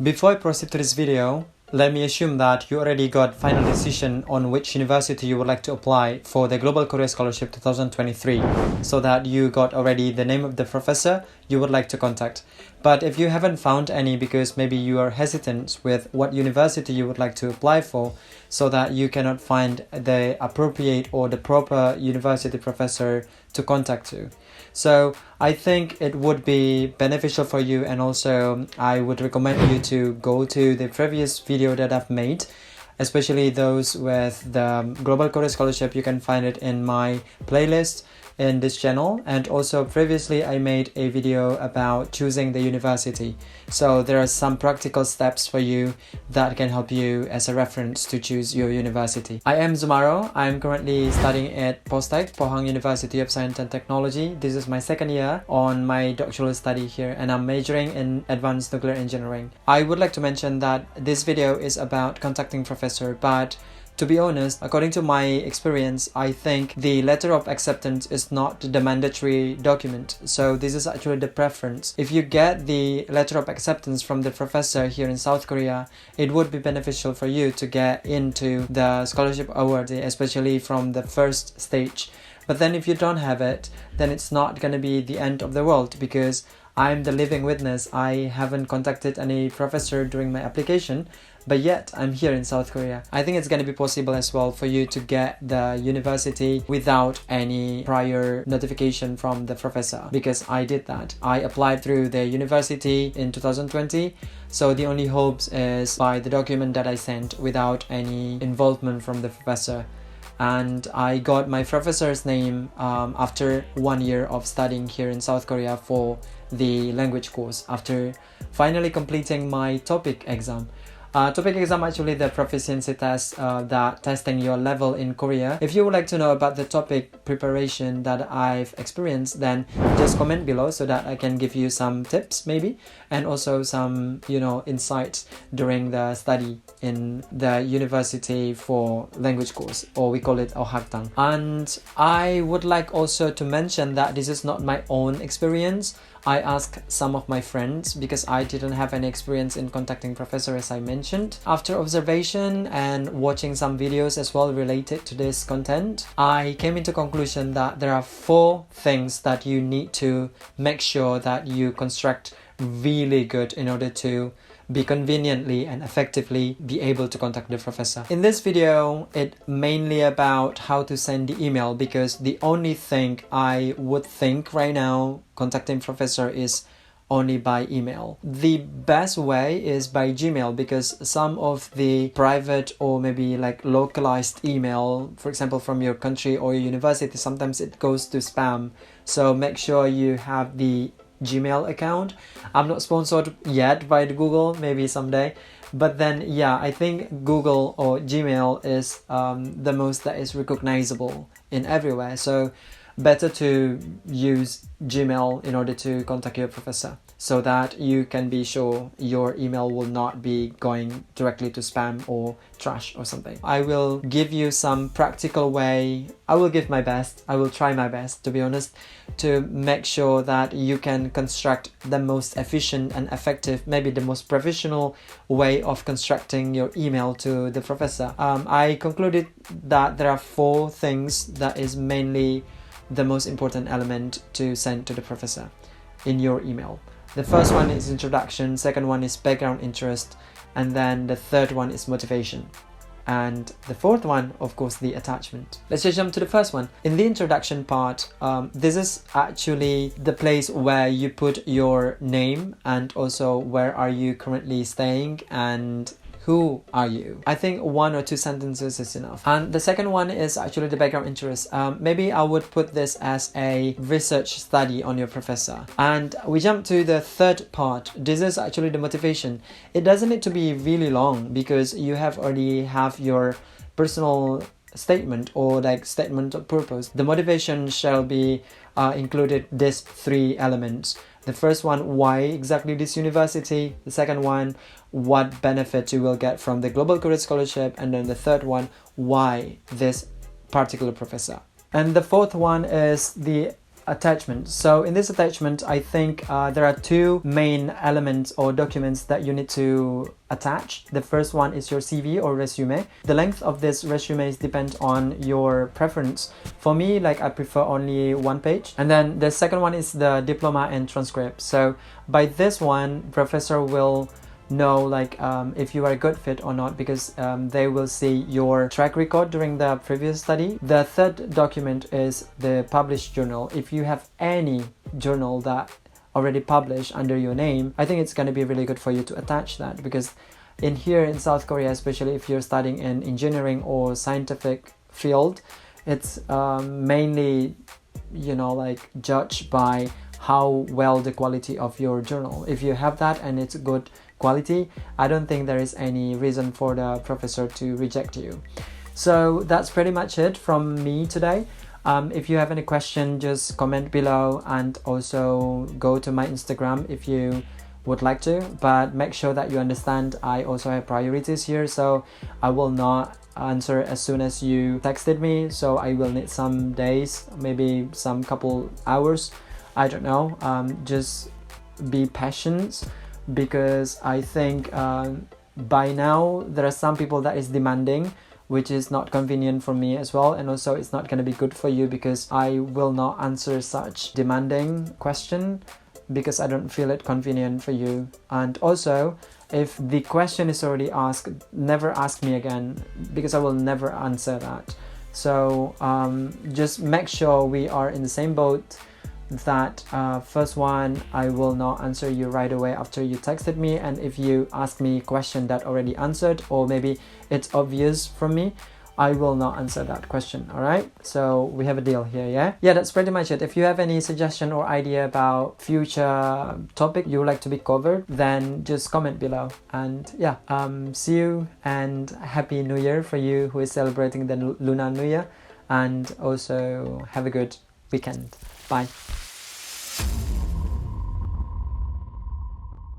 Before I proceed to this video, let me assume that you already got final decision on which university you would like to apply for the Global Career Scholarship 2023, so that you got already the name of the professor you would like to contact. But if you haven't found any because maybe you are hesitant with what university you would like to apply for, so that you cannot find the appropriate or the proper university professor to contact to. So I think it would be beneficial for you, and also I would recommend you to go to the previous video that I've made, especially those with the Global Career Scholarship. You can find it in my playlist in this channel, and also previously I made a video about choosing the university. So there are some practical steps for you that can help you as a reference to choose your university. I am Zumaro. I'm currently studying at Postech, Pohang University of Science and Technology. This is my second year on my doctoral study here, and I'm majoring in advanced nuclear engineering. I would like to mention that this video is about contacting professor, but to be honest, according to my experience, I think the letter of acceptance is not the mandatory document. So this is actually the preference. If you get the letter of acceptance from the professor here in South Korea, it would be beneficial for you to get into the scholarship award, especially from the first stage. But then if you don't have it, then it's not going to be the end of the world, because I'm the living witness. I haven't contacted any professor during my application, but yet I'm here in South Korea. I think it's going to be possible as well for you to get the university without any prior notification from the professor, because I did that. I applied through the university in 2020, so the only hopes is by the document that I sent without any involvement from the professor. And I got my professor's name after 1 year of studying here in South Korea for the language course, after finally completing my TOPIK exam. TOPIK exam, actually the proficiency test that testing your level in Korea. If you would like to know about the TOPIK preparation that I've experienced, then just comment below so that I can give you some tips maybe, and also some insights during the study in the university for language course, or we call it Ohaktang. And I would like also to mention that this is not my own experience. I asked some of my friends because I didn't have any experience in contacting professor, as I mentioned. After observation and watching some videos as well related to this content, I came into conclusion that there are 4 things that you need to make sure that you construct really good in order to be conveniently and effectively be able to contact the professor. In this video, it's mainly about how to send the email, because the only thing I would think right now contacting professor is only by email. The best way is by Gmail, because some of the private or maybe like localized email, for example from your country or your university, sometimes it goes to spam. So make sure you have the Gmail account. I'm not sponsored yet by the Google, maybe someday, but then yeah, I think Google or Gmail is the most that is recognizable in everywhere. So better to use Gmail in order to contact your professor, so that you can be sure your email will not be going directly to spam or trash or something. I will give you some practical way. I will give my best. I will try my best, to be honest, to make sure that you can construct the most efficient and effective, maybe the most professional way of constructing your email to the professor. I concluded that there are 4 things that is mainly the most important element to send to the professor in your email. The first one is introduction, second one is background interest, and then the third one is motivation. And the fourth one, of course, the attachment. Let's just jump to the first one. In the introduction part, this is actually the place where you put your name, and also where are you currently staying, and who are you? I think 1 or 2 sentences is enough. And the second one is actually the background interest. Maybe I would put this as a research study on your professor. And we jump to the third part. This is actually the motivation. It doesn't need to be really long, because you already have your personal statement or like statement of purpose. The motivation shall be included these 3 elements. The first one, why exactly this university? The second one, what benefit you will get from the Global Career Scholarship? And then the third one, why this particular professor? And the fourth one is the attachment. So in this attachment, I think there are two main elements or documents that you need to attach. The first one is your CV or resume. The length of this resume depends on your preference. For me, like, I prefer only 1 page. And then the second one is the diploma and transcript. So by this one, professor will know like if you are a good fit or not, because they will see your track record during the previous study. The third document is the published journal. If you have any journal that already published under your name, I think it's going to be really good for you to attach that, because in here in South Korea, especially if you're studying in engineering or scientific field, it's mainly, you know, like judged by how well the quality of your journal. If you have that and it's good quality, I don't think there is any reason for the professor to reject you. So that's pretty much it from me today. If you have any question, just comment below, and also go to my Instagram if you would like to, but make sure that you understand I also have priorities here, so I will not answer as soon as you texted me. So I will need some days, maybe some couple hours, I don't know. Just be patient, because I think by now there are some people that is demanding, which is not convenient for me as well, and also it's not going to be good for you, because I will not answer such demanding question because I don't feel it convenient for you. And also, if the question is already asked, never ask me again, because I will never answer that. So just make sure we are in the same boat, that first one, I will not answer you right away after you texted me, and if you ask me a question that already answered, or maybe it's obvious from me, I will not answer that question. All right, so we have a deal here. Yeah, that's pretty much it. If you have any suggestion or idea about future topic you would like to be covered, then just comment below. And yeah, see you, and happy new year for you who is celebrating the Lunar New Year, and also have a good weekend. Bye.